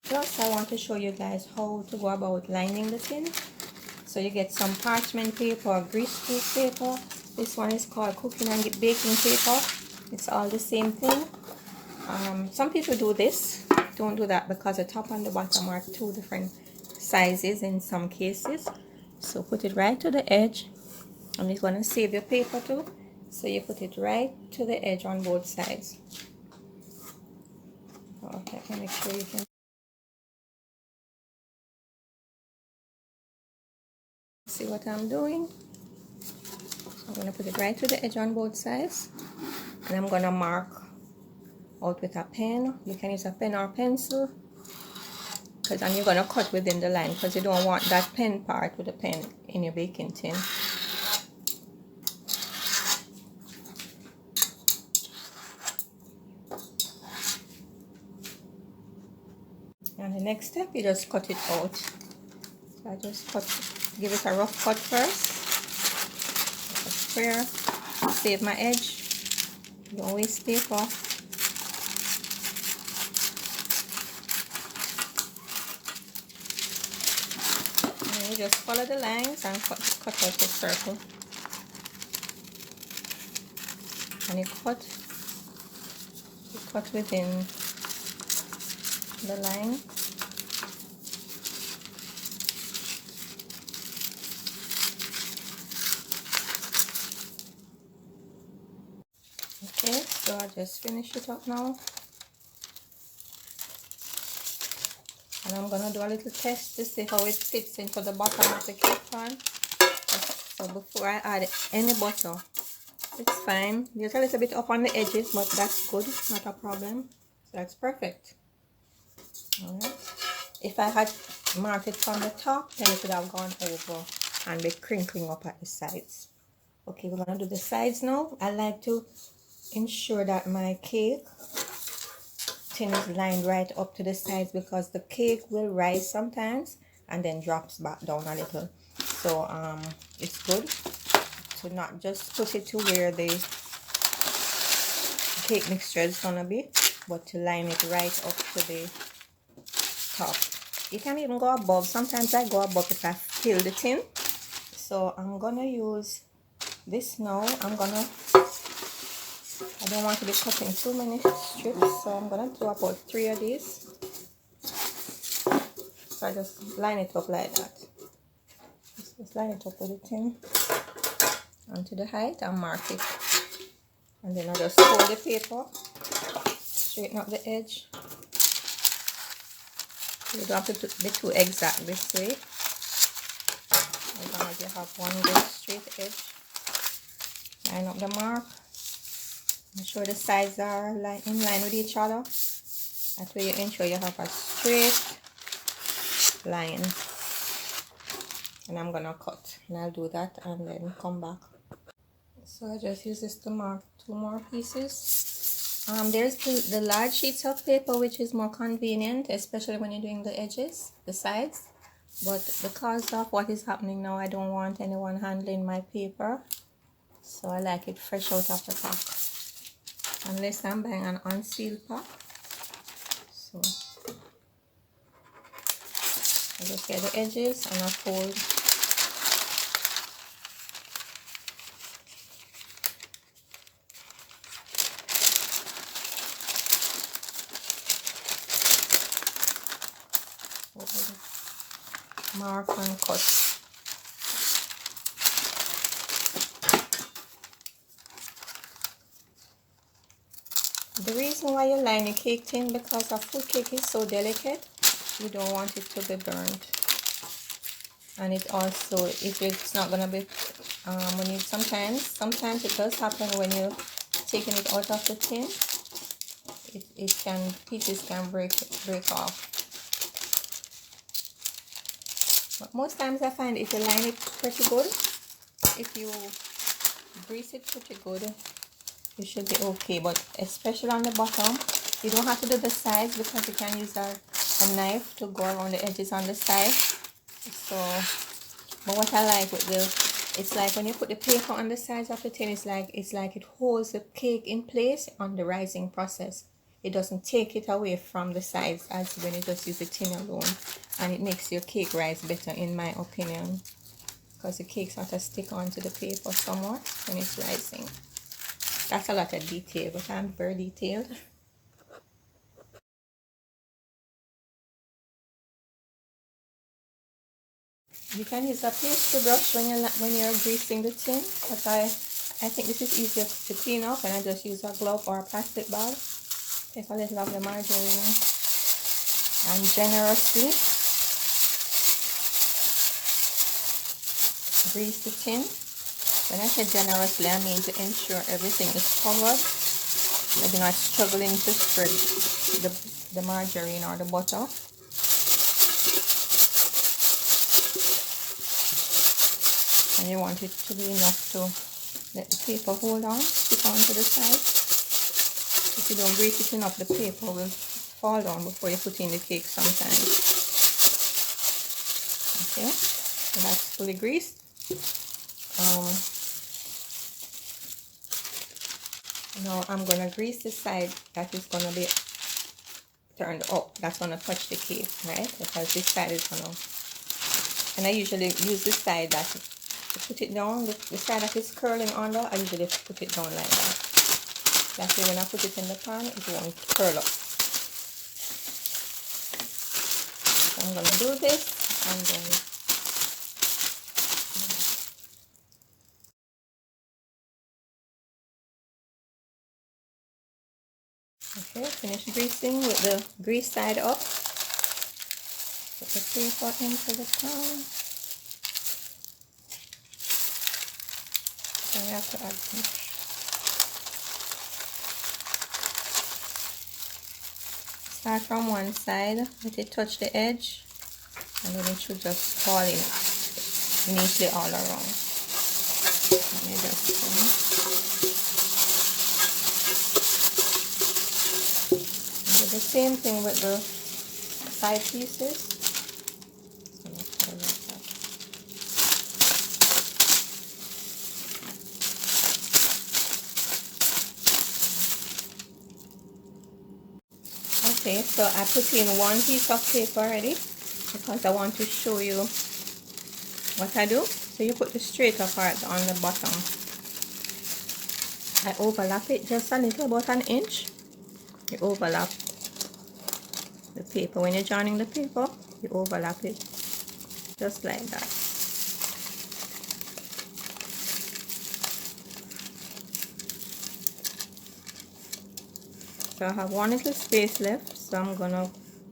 Plus, I want to show you guys how to go about lining the tin. So you get some parchment paper or greaseproof paper. This one is called cooking and baking paper. It's all the same thing. Some people do this. Don't do that because the top and the bottom are two different sizes in some cases. So put it right to the edge. And it's going to save your paper too. So you put it right to the edge on both sides. Okay, make sure you can see what I'm doing. So I'm going to put it right to the edge on both sides. And I'm going to mark out with a pen. You can use a pen or pencil. And you're going to cut within the line because you don't want that pen part with the pen in your baking tin. And the next step, you just cut it out. So I just give it a rough cut first. A square. Save my edge. Don't waste paper. And you just follow the lines and cut out the circle. And you cut within the line. Okay, so I just finish it up now. And I'm gonna do a little test to see how it fits into the bottom of the cake pan. So before I add any butter, it's fine. There's a little bit up on the edges, but that's good, not a problem. So that's perfect. Alright. If I had marked it from the top, then it would have gone over and be crinkling up at the sides. Okay, we're gonna do the sides now. I like to ensure that my cake tin is lined right up to the sides because the cake will rise sometimes and then drops back down a little. So it's good to not just put it to where the cake mixture is gonna be, but to line it right up to the top. You can even go above. Sometimes I go above if I fill the tin. So I'm gonna use this now. I don't want to be cutting too many strips, so I'm gonna do about 3 of these. So I just line it up like that. Just line it up with the tin onto the height and mark it. And then I just fold the paper, straighten up the edge. You don't have to be too exact this way. As long as you have one good straight edge. Line up the mark. Make sure the sides are in line with each other. That way you ensure you have a straight line. And I'm gonna cut. And I'll do that and then come back. So I just use this to mark 2 more pieces. There's the large sheets of paper, which is more convenient, especially when you're doing the edges, the sides. But because of what is happening now, I don't want anyone handling my paper. So I like it fresh out of the pack. Unless I'm buying an unsealed pack. So I just get the edges and I fold. Mark and cut. The reason why you line your cake tin, because a fruitcake is so delicate, you don't want it to be burnt. And it also, if it's not gonna be, when you sometimes it does happen when you're taking it out of the tin, pieces can break off. But most times I find if you line it pretty good, if you grease it pretty good, you should be okay. But especially on the bottom, you don't have to do the sides because you can use a knife to go around the edges on the side. So, but what I like with it's like when you put the paper on the sides of the tin, it's like it holds the cake in place on the rising process. it doesn't take it away from the sides as when you just use the tin alone, and it makes your cake rise better in my opinion, because the cake's not to stick onto the paper somewhat when it's rising. That's a lot of detail, but I'm very detailed. You can use a pastry brush when you're greasing the tin, but I think this is easier to clean up, and I just use a glove or a plastic bag. Take a little of the margarine and generously grease the tin. When I say generously, I mean to ensure everything is covered. Maybe not struggling to spread the margarine or the butter. And you want it to be enough to let the paper hold on, stick onto the side. If you don't grease it enough, the paper will fall down before you put in the cake sometimes. Okay, so that's fully greased. Now I'm gonna grease the side that is gonna be turned up. That's gonna touch the cake, right? Because this side is gonna, and I usually use the side that to put it down. The side that is curling under, I usually put it down like that. That way when I put it in the pan, it won't curl up. So I'm gonna do this, and then okay, finish greasing with the grease side up. Put the paper into the pan. So we have to add some. Start from one side, let it touch the edge, and then it should just fall in neatly all around. Let me just do the same thing with the side pieces. So let's go like that. Okay, so I put in one piece of paper already because I want to show you what I do. So you put the straighter part on the bottom. I overlap it just a little, about an inch. You overlap the paper. When you're joining the paper, you overlap it just like that. So I have one little space left, so I'm gonna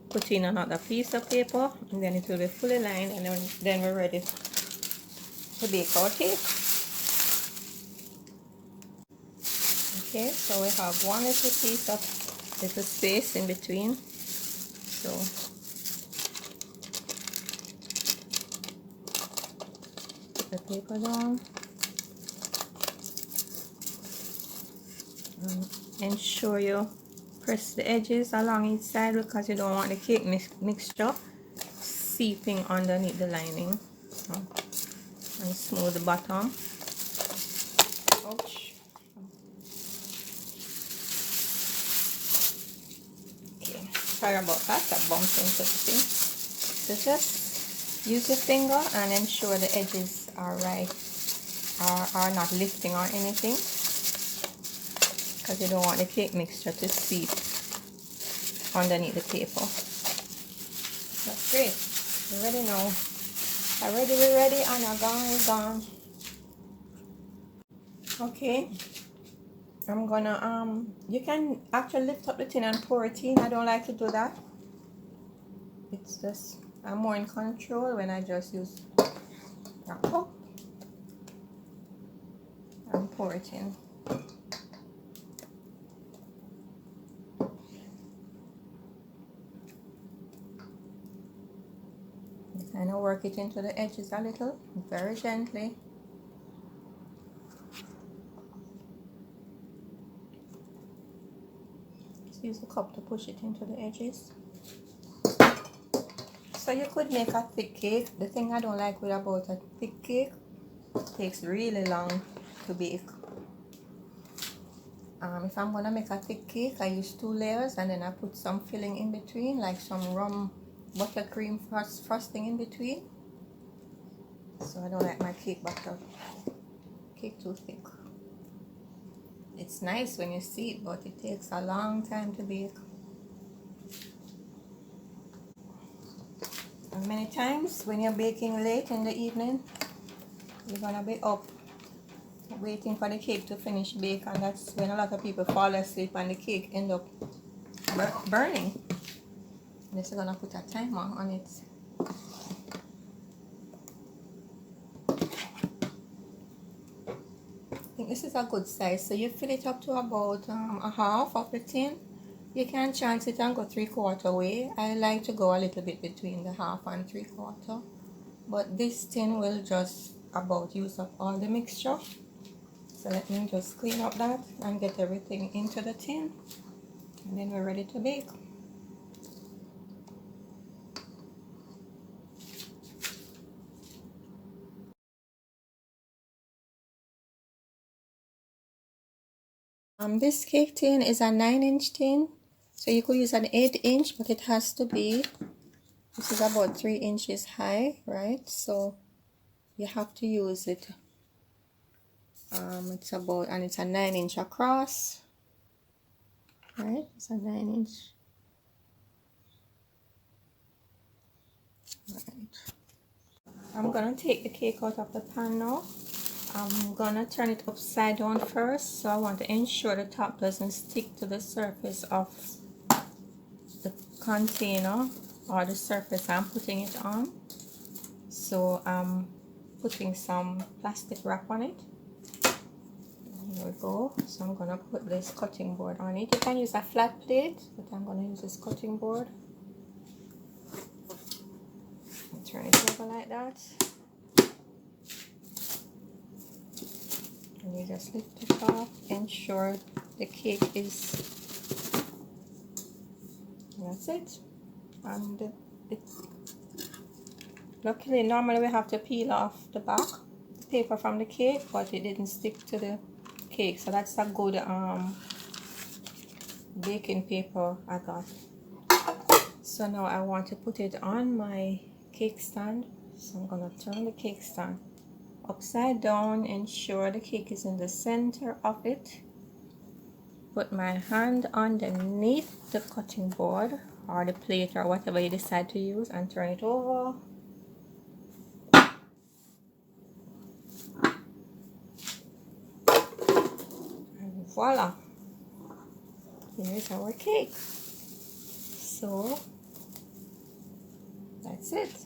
put in another piece of paper, and then it will be fully lined, and then we're ready to bake our cake. Okay, so we have one little piece of little space in between. So put the paper down. Ensure you press the edges along each side because you don't want the cake mixture seeping underneath the lining. And smooth the bottom. Ouch. Okay, sorry about that. I bumped into the thing. So just use your finger and ensure the edges are right, are not lifting or anything, because you don't want the cake mixture to seep underneath the paper. That's great. We're ready now. We're ready, and our gone is gone. Okay. I'm gonna you can actually lift up the tin and pour it in. I don't like to do that. It's just, I'm more in control when I just use a cup and pour it in. Kind of work it into the edges a little, very gently. Just use the cup to push it into the edges. So you could make a thick cake. The thing I don't like about a thick cake, it takes really long to bake. If I'm gonna make a thick cake, I use 2 layers, and then I put some filling in between, like some rum buttercream frosting in between. So I don't like my cake too thick. It's nice when you see it, but it takes a long time to bake. And many times when you're baking late in the evening, you're gonna be up waiting for the cake to finish bake, and that's when a lot of people fall asleep and the cake end up burning. This is gonna put a timer on it. I think this is a good size, so you fill it up to about a half of the tin. You can chance it and go 3/4 way. I like to go a little bit between the half and 3/4, but this tin will just about use up all the mixture. So let me just clean up that and get everything into the tin, and then we're ready to bake. This cake tin is a 9-inch tin, so you could use an 8-inch, but it has to be, this is about 3 inches high, right? So you have to use it. It's about, and it's a 9-inch across, right? It's a 9-inch. Right. I'm gonna take the cake out of the pan now. I'm gonna turn it upside down first, so I want to ensure the top doesn't stick to the surface of the container or the surface I'm putting it on. So I'm putting some plastic wrap on it. There we go. So I'm gonna put this cutting board on it. You can use a flat plate, but I'm gonna use this cutting board. And turn it over like that. And you just lift it off, ensure the cake is, that's it. And luckily, normally we have to peel off the back paper from the cake, but it didn't stick to the cake, so that's a good baking paper I got. So now I want to put it on my cake stand, so I'm gonna turn the cake stand upside down, ensure the cake is in the center of it. Put my hand underneath the cutting board or the plate or whatever you decide to use, and turn it over. And voila, here's our cake. So that's it.